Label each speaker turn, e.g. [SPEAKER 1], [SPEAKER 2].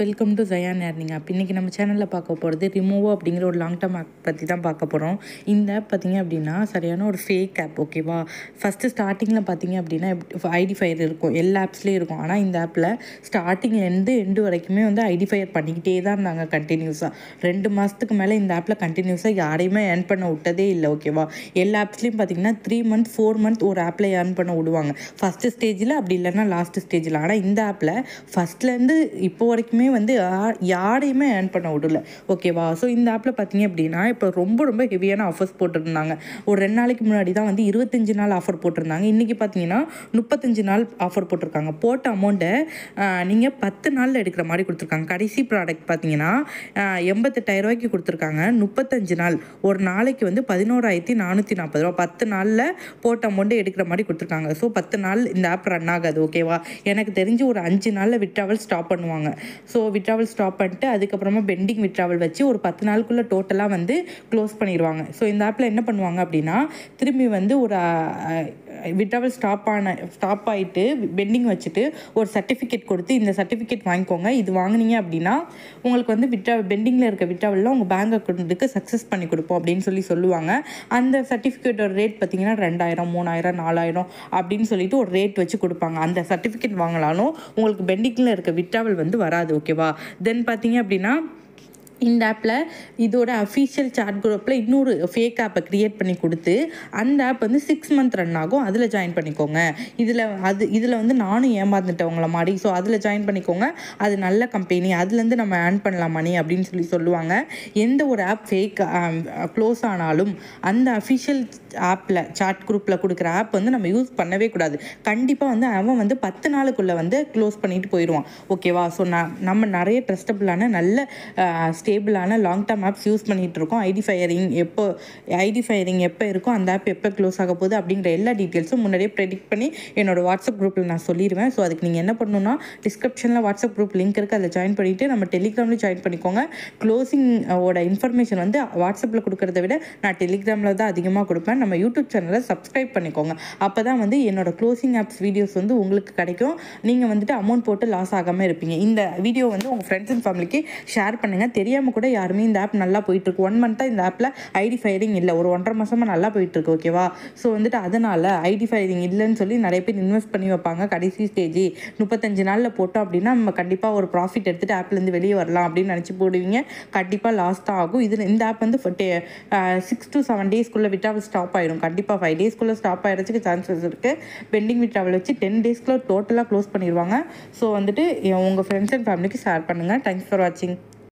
[SPEAKER 1] Welcome to Jayan earning app. இன்றைக்கி நம்ம சேனலில் பார்க்க போகிறது ரிமூவோ அப்படிங்கிற ஒரு லாங் டர்ம் ஆப் பற்றி தான் பார்க்க போகிறோம். இந்த ஆப் பார்த்திங்க அப்படின்னா சரியான ஒரு ஃபேக் ஆப். ஓகேவா, ஃபஸ்ட்டு ஸ்டார்டிங்கில் பார்த்திங்க அப்படின்னா ஐடிஃபையர் இருக்கும், எல்லா ஆப்ஸ்லேயும் இருக்கும். ஆனால் இந்த ஆப்பில் ஸ்டார்டிங்லேருந்து எண்டு வரைக்குமே வந்து ஐடிஃபையர் பண்ணிக்கிட்டே தான் இருந்தாங்க கண்டினியூஸாக. 2 மாதத்துக்கு மேலே இந்த ஆப்பில் கண்டினியூஸாக யாரையுமே ஏர்ன் பண்ண விட்டதே இல்லை. ஓகேவா, எல்லா ஆப்ஸ்லேயும் பார்த்திங்கன்னா 3 மந்த் 4 மந்த் ஒரு ஆப்பில் ஏர்ன் பண்ண விடுவாங்க, ஃபஸ்ட்டு ஸ்டேஜில், அப்படி இல்லைன்னா லாஸ்ட் ஸ்டேஜில். ஆனால் இந்த ஆப்பில் ஃபஸ்ட்லேருந்து இப்போ வரைக்குமே வந்து யாரையுமே ஏர்ன் பண்ண விடல. ஓகேவா, ஸோ இந்த ஆப்பில் பார்த்தீங்க அப்படின்னா இப்போ ரொம்ப ஹெவியான ஆஃபர்ஸ் போட்டிருந்தாங்க. ஒரு 2 நாளைக்கு முன்னாடி தான் வந்து 25 நாள் ஆஃபர் போட்டிருந்தாங்க. இன்றைக்கி பார்த்தீங்கன்னா 35 நாள் ஆஃபர் போட்டிருக்காங்க. போட்ட அமௌண்ட்டை நீங்கள் 10 நாளில் எடுக்கிற மாதிரி கொடுத்துருக்காங்க. கடைசி ப்ராடக்ட் பார்த்தீங்கன்னா 88,000 ரூபாய்க்கு கொடுத்துருக்காங்க. 35 நாள், ஒரு நாளைக்கு வந்து 11,440 ரூபா, 10 நாளில் போட்ட அமௌண்ட்டை எடுக்கிற மாதிரி கொடுத்துருக்காங்க. ஸோ 10 நாள் இந்த ஆப் ரன் ஆகாது. ஓகேவா, எனக்கு தெரிஞ்சு ஒரு 5 நாளில் விட்ராவல் ஸ்டாப் பண்ணுவாங்க. ஸோ விட்ராவல் ஸ்டாப் பண்ணிட்டு அதுக்கப்புறமா பெண்டிங் விட்ராவல் வச்சு ஒரு 10 நாளுக்குள்ளே டோட்டலாக வந்து க்ளோஸ் பண்ணிடுவாங்க. ஸோ இந்த ஆப்பில் என்ன பண்ணுவாங்க அப்படின்னா, திரும்பி வந்து ஒரு விட்ராவல் ஸ்டாப் ஆகிட்டு பெண்டிங் வச்சுட்டு ஒரு சர்டிஃபிகேட் கொடுத்து, இந்த சர்டிஃபிகேட் வாங்கிக்கோங்க, இது வாங்கினீங்க அப்படின்னா உங்களுக்கு வந்து பெண்டிங்கில் இருக்க விட்ராவலில் உங்கள் பேங்க் அக்கௌண்ட்டுக்கு சக்ஸஸ் பண்ணி கொடுப்போம் அப்படின்னு சொல்லுவாங்க. அந்த சர்டிஃபிகேட்டோட ரேட் பார்த்தீங்கன்னா 2,000, 3,000, 4,000 அப்படின்னு சொல்லிட்டு ஒரு ரேட் வச்சு கொடுப்பாங்க. அந்த சர்டிஃபிகேட் வாங்கலாலும் உங்களுக்கு பெண்டிங்கில் இருக்க விட்ராவல் வந்து வராது. ஓகேவா, தென் பார்த்தீங்க அப்படின்னா இந்த ஆப்பில் இதோட அஃபீஷியல் சாட் குரூப்பில் இன்னொரு ஃபேக் ஆப்பை க்ரியேட் பண்ணி கொடுத்து, அந்த ஆப் வந்து 6 மந்த் ரன் ஆகும், அதில் ஜாயின் பண்ணிக்கோங்க. இதில் வந்து நானும் ஏமாந்துட்டேன் உங்களை மாதிரி. ஸோ அதில் ஜாயின் பண்ணிக்கோங்க, அது நல்ல கம்பெனி, அதுலேருந்து நம்ம ஏர்ன் பண்ணலாம் மணி அப்படின்னு சொல்லுவாங்க. எந்த ஒரு ஆப் ஃபேக் க்ளோஸ் ஆனாலும் அந்த அஃபீஷியல் ஆப்பில் சாட் குரூப்பில் கொடுக்குற ஆப் வந்து நம்ம யூஸ் பண்ணவே கூடாது. கண்டிப்பாக வந்து அவன் வந்து 10 நாளுக்குள்ளே வந்து க்ளோஸ் பண்ணிட்டு போயிடுவான். ஓகேவா, ஸோ நம்ம நிறைய ட்ரஸ்டபுளான நல்ல ஸ்டேபிளான லாங் டர்ம் ஆப்ஸ் யூஸ் பண்ணிகிட்டு இருக்கோம். ஐடிஃபையரிங் எப்போ இருக்கும், அந்த ஆப் எப்போ க்ளோஸ் ஆக போகுது அப்படிங்கிற எல்லா டீட்டெயில்ஸும் முன்னாடியே ப்ரெடிக்ட் பண்ணி என்னோட வாட்ஸ்அப் குரூப்பில் நான் சொல்லிடுவேன். ஸோ அதுக்கு நீங்கள் என்ன பண்ணணும்னா, டிஸ்கிரிப்ஷனில் வாட்ஸ்அப் குரூப் லிங்க் இருக்குது, அதில் ஜாயின் பண்ணிவிட்டு நம்ம டெலிகிராம்லேயும் ஜாயின் பண்ணிக்கோங்க. க்ளோசிங்கோட இன்ஃபர்மேஷன் வந்து வாட்ஸ்அப்பில் கொடுக்குறத விட நான் டெலிகிராமில் தான் அதிகமாக கொடுப்பேன். நம்ம யூடியூப் சேனலை சப்ஸ்கிரைப் பண்ணிக்கோங்க, அப்போ தான் வந்து என்னோட க்ளோசிங் ஆப்ஸ் வீடியோஸ் வந்து உங்களுக்கு கிடைக்கும். நீங்கள் வந்துட்டு அமௌண்ட் போட்டு லாஸ் ஆகாமல் இருப்பீங்க. இந்த வீடியோ வந்து உங்கள் ஃப்ரெண்ட்ஸ் அண்ட் ஃபேமிலிக்கு ஷேர் பண்ணுங்கள். தெரியாமல் கூட யாருமே இந்த ஆப் நல்லா போயிட்டுருக்கு, 1 மந்த்தாக இந்த ஆப்பில் ஐடிஃபையரிங் இல்லை, ஒரு 1.5 மாதமாக நல்லா போயிட்டுருக்கு. ஓகேவா, ஸோ வந்துட்டு அதனால் ஐடிஃபையரிங் இல்லைன்னு சொல்லி நிறைய பேர் இன்வெஸ்ட் பண்ணி வைப்பாங்க. கடைசி ஸ்டேஜ் 35 நாளில் போட்டோம் அப்படின்னா நம்ம கண்டிப்பாக ஒரு ப்ராஃபிட் எடுத்துகிட்டு ஆப்லேருந்து வெளியே வரலாம் அப்படின்னு நினச்சி போடுவீங்க. கண்டிப்பாக லாஸ் தான் ஆகும். இந்த ஆப் வந்து 6 to 7 டேஸ்க்குள்ளே விட்ராவல் ஸ்டாப் ஆயிடும். கண்டிப்பாக 5 டேஸ்க்குள்ளே ஸ்டாப் ஆகிறதுக்கு சான்சஸ் இருக்குது. பெண்டிங் விட்ராவல் வச்சு 10 டேஸ்க்குள்ளே டோட்டலாக க்ளோஸ் பண்ணிடுவாங்க. ஸோ வந்துட்டு உங்கள் ஃப்ரெண்ட்ஸ் அண்ட் ஃபேமிலிக்கு ஷேர் பண்ணுங்கள். தேங்க்ஸ் ஃபார் வாட்சிங்.